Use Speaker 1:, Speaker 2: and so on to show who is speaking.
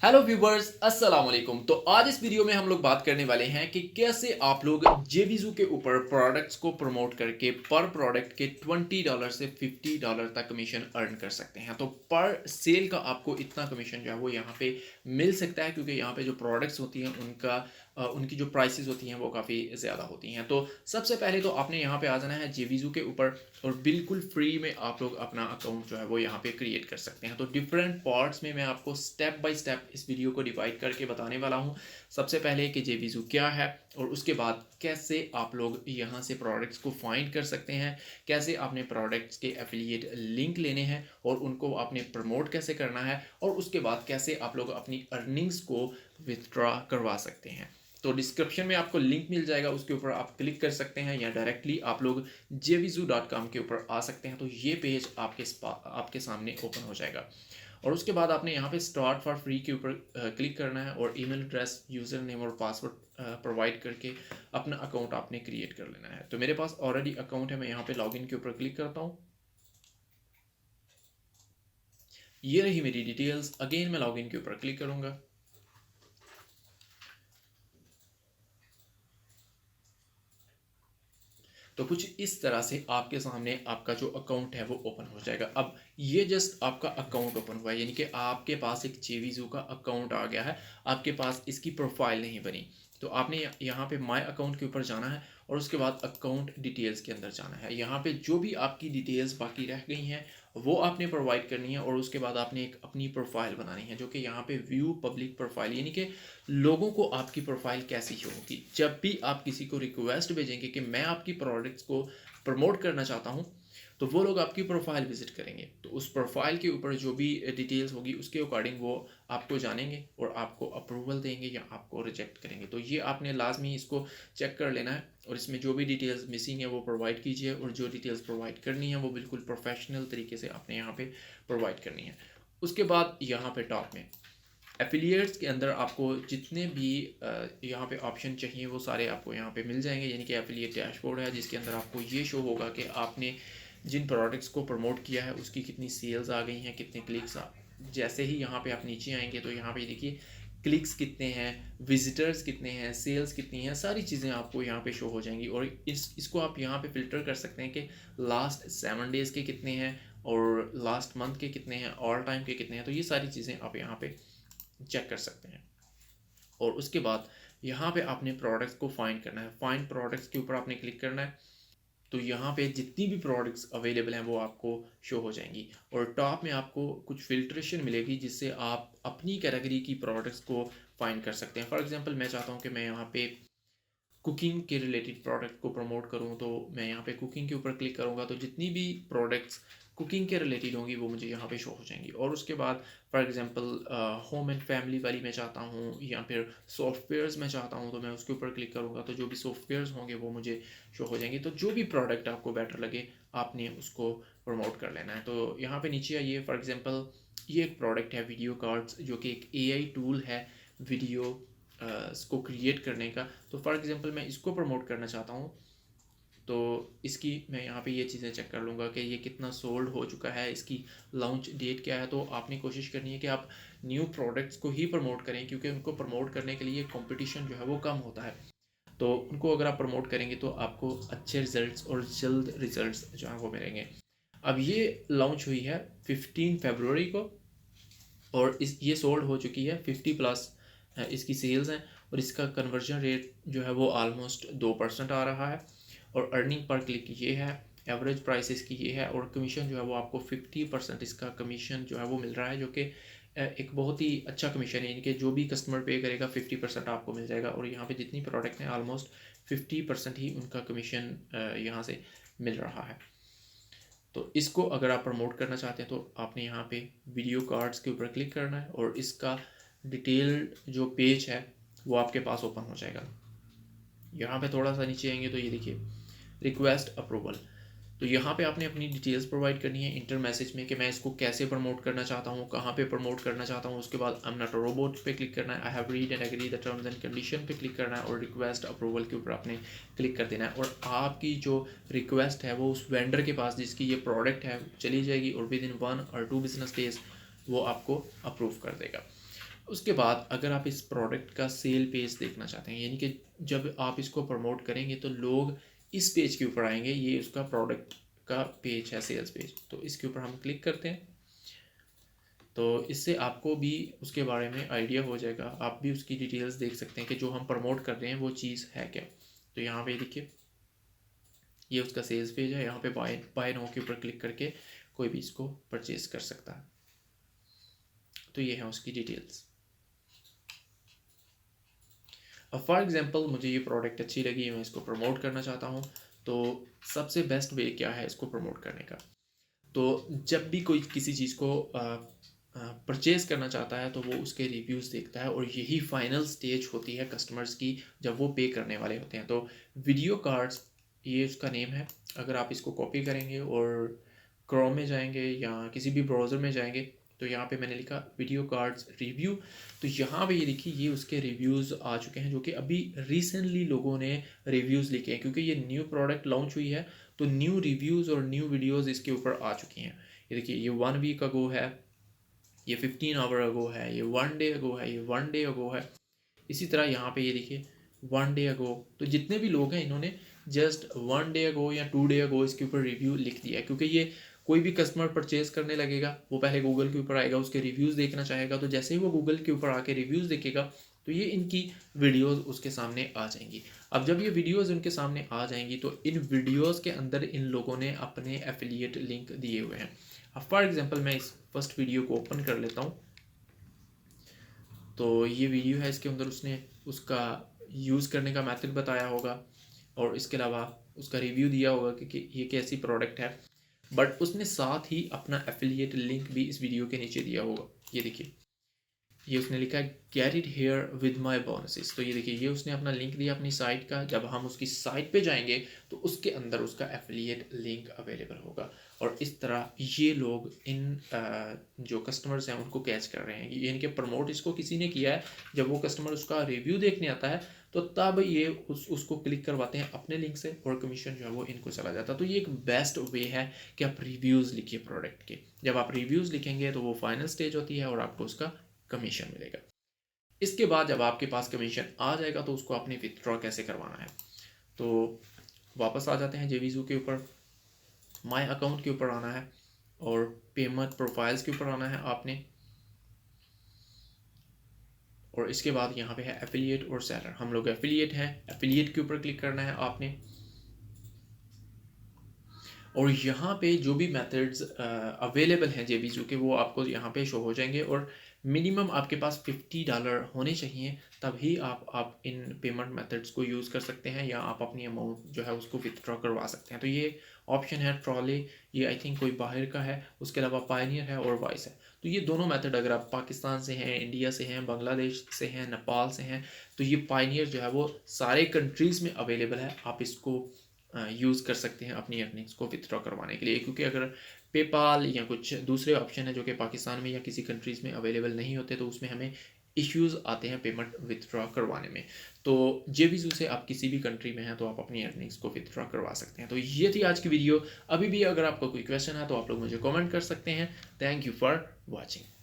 Speaker 1: Hello viewers, अस्सलाम वालेकुम। तो आज इस वीडियो में हम लोग बात करने वाले हैं कि कैसे आप लोग जेवीजू के ऊपर प्रोडक्ट्स को प्रमोट करके पर प्रोडक्ट के $20 से $50 तक कमीशन अर्न कर सकते हैं। तो पर सेल का आपको इतना कमीशन जो है वो यहाँ पे मिल सकता है, क्योंकि यहाँ पे जो प्रोडक्ट्स होती हैं उनकी जो प्राइसेस होती हैं वो काफ़ी ज़्यादा होती हैं। तो सबसे पहले तो आपने यहाँ पे आ जाना है जेवीजू के ऊपर और बिल्कुल फ्री में आप लोग अपना अकाउंट जो है वो यहाँ पे क्रिएट कर सकते हैं। तो डिफरेंट पार्ट्स में मैं आपको स्टेप बाय स्टेप इस वीडियो को डिवाइड करके बताने वाला हूँ। सबसे पहले कि जेवीजू क्या है, और उसके बाद कैसे आप लोग यहाँ से प्रोडक्ट्स को फाइंड कर सकते हैं, कैसे आपने प्रोडक्ट्स के एफिलिएट लिंक लेने हैं और उनको आपने प्रमोट कैसे करना है, और उसके बाद कैसे आप लोग अपनी अर्निंग्स को विथड्रॉ करवा सकते हैं। तो डिस्क्रिप्शन में आपको लिंक मिल जाएगा, उसके ऊपर आप क्लिक कर सकते हैं या डायरेक्टली आप लोग jvizu.com के ऊपर आ सकते हैं। तो ये पेज आपके सामने ओपन हो जाएगा और उसके बाद आपने यहाँ पे स्टार्ट फॉर फ्री के ऊपर क्लिक करना है और ईमेल एड्रेस, यूज़र नेम और पासवर्ड प्रोवाइड करके अपना अकाउंट आपने क्रिएट कर लेना है। तो मेरे पास ऑलरेडी अकाउंट है, मैं यहाँ पे लॉगिन के ऊपर क्लिक करता हूँ। ये रही मेरी डिटेल्स। अगेन मैं लॉगिन के ऊपर क्लिक करूँगा। तो कुछ इस तरह से आपके सामने आपका जो अकाउंट है वो ओपन हो जाएगा। अब ये जस्ट आपका अकाउंट ओपन हुआ है, यानी कि आपके पास एक जेवीजू का अकाउंट आ गया है, आपके पास इसकी प्रोफाइल नहीं बनी। तो आपने यहाँ पे माय अकाउंट के ऊपर जाना है और उसके बाद अकाउंट डिटेल्स के अंदर जाना है। यहाँ पे जो भी आपकी डिटेल्स बाकी रह गई हैं वो आपने प्रोवाइड करनी है, और उसके बाद आपने एक अपनी प्रोफाइल बनानी है, जो कि यहाँ पे व्यू पब्लिक प्रोफाइल, यानी कि लोगों को आपकी प्रोफाइल कैसी होगी। जब भी आप किसी को रिक्वेस्ट भेजेंगे कि मैं आपकी प्रोडक्ट्स को प्रमोट करना चाहता हूँ, तो वो लोग आपकी प्रोफाइल विजिट करेंगे। तो उस प्रोफाइल के ऊपर जो भी डिटेल्स होगी उसके अकॉर्डिंग वो आपको जानेंगे और आपको अप्रूवल देंगे या आपको रिजेक्ट करेंगे। तो ये आपने लाजमी इसको चेक कर लेना है, और इसमें जो भी डिटेल्स मिसिंग है वो प्रोवाइड कीजिए, और जो डिटेल्स प्रोवाइड करनी है वो बिल्कुल प्रोफेशनल तरीके से आपने यहाँ पे प्रोवाइड करनी है। उसके बाद यहाँ पे टॉप में एफिलिएट्स के अंदर आपको जितने भी यहाँ पे ऑप्शन चाहिए वो सारे आपको यहाँ पे मिल जाएंगे, यानी कि एफिलिएट डैशबोर्ड है जिसके अंदर आपको ये शो होगा कि आपने जिन प्रोडक्ट्स को प्रमोट किया है उसकी कितनी सेल्स आ गई हैं, कितने क्लिक्स जैसे ही यहाँ पे आप नीचे आएंगे तो यहाँ पे देखिए क्लिक्स कितने हैं, विजिटर्स कितने हैं, सेल्स कितनी हैं, सारी चीज़ें आपको यहाँ पे शो हो जाएंगी। और इसको आप यहाँ पे फिल्टर कर सकते हैं कि लास्ट 7 डेज़ के कितने हैं और लास्ट मंथ के कितने हैं, ऑल टाइम के कितने हैं। तो ये सारी चीज़ें आप यहाँ पे चेक कर सकते हैं। और उसके बाद यहाँ पे आपने प्रोडक्ट्स को फाइंड करना है। फाइंड प्रोडक्ट्स के ऊपर आपने क्लिक करना है। तो यहाँ पे जितनी भी प्रोडक्ट्स अवेलेबल हैं वो आपको शो हो जाएंगी, और टॉप में आपको कुछ फिल्ट्रेशन मिलेगी जिससे आप अपनी कैटेगरी की प्रोडक्ट्स को फाइंड कर सकते हैं। फॉर एग्जांपल मैं चाहता हूँ कि मैं यहाँ पे कुकिंग के रिलेटेड प्रोडक्ट को प्रमोट करूँ, तो मैं यहाँ पे कुकिंग के ऊपर क्लिक करूँगा तो जितनी भी प्रोडक्ट्स कुकिंग के रिलेटेड होंगी वो मुझे यहाँ पे शो हो जाएंगी। और उसके बाद for example home and family वाली मैं चाहता हूँ, या फिर सॉफ्टवेयर्स मैं चाहता हूँ, तो मैं उसके ऊपर क्लिक करूँगा तो जो भी सॉफ्टवेयर्स होंगे वो मुझे शो हो जाएंगे। तो जो भी प्रोडक्ट आपको बेटर लगे आपने उसको प्रमोट कर लेना है। तो यहाँ पे नीचे आइए। फॉर एग्जांपल ये एक प्रोडक्ट है वीडियो कार्ड्स, जो कि एक एआई टूल है वीडियो इसको क्रिएट करने का। तो फॉर एग्जांपल मैं इसको प्रमोट करना चाहता हूँ, तो इसकी मैं यहाँ पे ये चीज़ें चेक कर लूँगा कि ये कितना सोल्ड हो चुका है, इसकी लॉन्च डेट क्या है। तो आपने कोशिश करनी है कि आप न्यू प्रोडक्ट्स को ही प्रमोट करें, क्योंकि उनको प्रमोट करने के लिए कंपटीशन जो है वो कम होता है। तो उनको अगर आप प्रमोट करेंगे तो आपको अच्छे रिजल्ट्स और जल्द रिजल्ट्स जो हैं वो मिलेंगे। अब ये लॉन्च हुई है 15 फरवरी को, और ये सोल्ड हो चुकी है 50+ इसकी सेल्स हैं, और इसका कन्वर्जन रेट जो है वो ऑलमोस्ट 2% आ रहा है, और अर्निंग पर क्लिक ये है, एवरेज प्राइस इसकी ये है, और कमीशन जो है वो आपको 50% इसका कमीशन जो है वो मिल रहा है, जो कि एक बहुत ही अच्छा कमीशन है। इनके जो भी कस्टमर पे करेगा 50% आपको मिल जाएगा, और यहाँ पे जितनी प्रोडक्ट हैं ऑलमोस्ट 50% ही उनका कमीशन यहाँ से मिल रहा है। तो इसको अगर आप प्रमोट करना चाहते हैं तो आपने यहाँ पे वीडियो कार्ड्स के ऊपर क्लिक करना है, और इसका डिटेल्ड जो पेज है वो आपके पास ओपन हो जाएगा। यहाँ पे थोड़ा सा नीचे आएंगे तो ये देखिए रिक्वेस्ट अप्रूवल। तो यहाँ पे आपने अपनी डिटेल्स प्रोवाइड करनी है इंटर मैसेज में कि मैं इसको कैसे प्रमोट करना चाहता हूँ, कहाँ पे प्रमोट करना चाहता हूँ। उसके बाद I am not a robot पे क्लिक करना है, I have read and agree the terms and condition पे क्लिक करना है, और रिक्वेस्ट अप्रूवल के ऊपर आपने क्लिक कर देना है। और आपकी जो रिक्वेस्ट है वो उस वेंडर के पास जिसकी ये प्रोडक्ट है चली जाएगी, और विद इन 1 और 2 बिजनेस डेज वो आपको अप्रूव कर देगा। उसके बाद अगर आप इस प्रोडक्ट का सेल पेज देखना चाहते हैं, यानी कि जब आप इसको प्रमोट करेंगे तो लोग इस पेज के ऊपर आएंगे, ये उसका प्रोडक्ट का पेज है, सेल्स पेज, तो इसके ऊपर हम क्लिक करते हैं। तो इससे आपको भी उसके बारे में आइडिया हो जाएगा, आप भी उसकी डिटेल्स देख सकते हैं कि जो हम प्रमोट कर रहे हैं वो चीज़ है क्या। तो यहाँ पे देखिए ये उसका सेल्स पेज है, यहाँ पे बाय नाउ के ऊपर क्लिक करके कोई भी इसको परचेज कर सकता है। तो ये है उसकी डिटेल्स। अब फॉर एग्जांपल मुझे ये प्रोडक्ट अच्छी लगी, मैं इसको प्रमोट करना चाहता हूँ, तो सबसे बेस्ट वे क्या है इसको प्रमोट करने का। तो जब भी कोई किसी चीज़ को परचेज करना चाहता है तो वो उसके रिव्यूज़ देखता है, और यही फाइनल स्टेज होती है कस्टमर्स की जब वो पे करने वाले होते हैं। तो वीडियो कार्ड्स ये उसका नेम है। अगर आप इसको कॉपी करेंगे और क्रोम में जाएंगे या किसी भी ब्राउज़र में जाएंगे तो यहाँ पे मैंने लिखा वीडियो कार्ड्स रिव्यू। तो यहाँ पे ये देखिए ये उसके रिव्यूज़ आ चुके हैं, जो कि अभी रिसेंटली लोगों ने रिव्यूज़ लिखे हैं, क्योंकि ये न्यू प्रोडक्ट लॉन्च हुई है तो न्यू रिव्यूज़ और न्यू वीडियोज़ इसके ऊपर आ चुकी हैं। ये देखिए ये 1 वीक अगो है, ये 15 आवर अगो है, ये 1 डे अगो है, ये 1 डे अगो है। इसी तरह यहाँ पे ये देखिए 1 डे अगो। तो जितने भी लोग हैं इन्होंने जस्ट 1 डे अगो या 2 डे अगो इसके ऊपर रिव्यू लिख दिया है, क्योंकि ये कोई भी कस्टमर परचेज करने लगेगा वो पहले गूगल के ऊपर आएगा, उसके रिव्यूज़ देखना चाहेगा, तो जैसे ही वो गूगल के ऊपर आके रिव्यूज़ देखेगा तो ये इनकी वीडियोस उसके सामने आ जाएंगी। अब जब ये वीडियोस उनके सामने आ जाएंगी तो इन वीडियोस के अंदर इन लोगों ने अपने एफिलिएट लिंक दिए हुए हैं। अब फॉर एग्जांपल मैं इस फर्स्ट वीडियो को ओपन कर लेता हूँ। तो ये वीडियो है, इसके अंदर उसने उसका यूज़ करने का मेथड बताया होगा और इसके अलावा उसका रिव्यू दिया होगा कि ये कैसी प्रोडक्ट है, बट उसने साथ ही अपना एफिलिएट लिंक भी इस वीडियो के नीचे दिया होगा। ये देखिए ये उसने लिखा है get it here with my bonuses. तो ये देखिए ये उसने अपना लिंक दिया अपनी साइट का। जब हम उसकी साइट पे जाएंगे तो उसके अंदर उसका एफिलिएट लिंक अवेलेबल होगा, और इस तरह ये लोग इन जो कस्टमर्स हैं उनको कैच कर रहे हैं। ये इनके प्रमोट इसको किसी ने किया है, जब वो कस्टमर उसका रिव्यू देखने आता है तो तब ये उसको क्लिक करवाते हैं अपने लिंक से, और कमीशन जो है वो इनको चला जाता है। तो ये एक बेस्ट वे है कि आप रिव्यूज़ लिखिए प्रोडक्ट के। जब आप रिव्यूज़ लिखेंगे तो वो फाइनल स्टेज होती है और आपको उसका कमीशन मिलेगा। इसके बाद जब आपके पास कमीशन आ जाएगा तो उसको आपने विथड्रॉ कैसे करवाना है। तो वापस आ जाते हैं जेवीजू के ऊपर, माय अकाउंट के ऊपर आना है और पेमेंट प्रोफाइल्स के ऊपर आना है आपने, और इसके बाद यहाँ पे है एफिलिएट और सेलर। हम लोग एफिलिएट हैं, एफिलिएट के ऊपर क्लिक करना है आपने, और यहाँ पे जो भी मेथड्स अवेलेबल हैं जेवीजू के वो आपको यहाँ पे शो हो जाएंगे, और मिनिमम आपके पास $50 होने चाहिए, तभी आप इन पेमेंट मेथड्स को यूज़ कर सकते हैं, या आप अपनी अमाउंट जो है उसको विथड्रॉ करवा सकते हैं। तो ये ऑप्शन है ट्रॉली, ये आई थिंक कोई बाहर का है, उसके अलावा पायनियर है और वाइस है। तो ये दोनों मेथड अगर आप पाकिस्तान से हैं, इंडिया से हैं, बांग्लादेश से हैं, नेपाल से हैं, तो ये पायनियर जो है वो सारे कंट्रीज़ में अवेलेबल है। आप इसको यूज़ कर सकते हैं अपनी अर्निंग्स को विथड्रॉ करवाने के लिए, क्योंकि अगर पेपाल या कुछ दूसरे ऑप्शन है जो कि पाकिस्तान में या किसी कंट्रीज़ में अवेलेबल नहीं होते तो उसमें हमें इश्यूज़ आते हैं पेमेंट विथड्रॉ करवाने में। तो जेवीजू से आप किसी भी कंट्री में हैं तो आप अपनी अर्निंग्स को विथड्रॉ करवा सकते हैं। तो ये थी आज की वीडियो। अभी भी अगर आपका कोई क्वेश्चन है तो आप लोग मुझे कमेंट कर सकते हैं। Thank you for watching.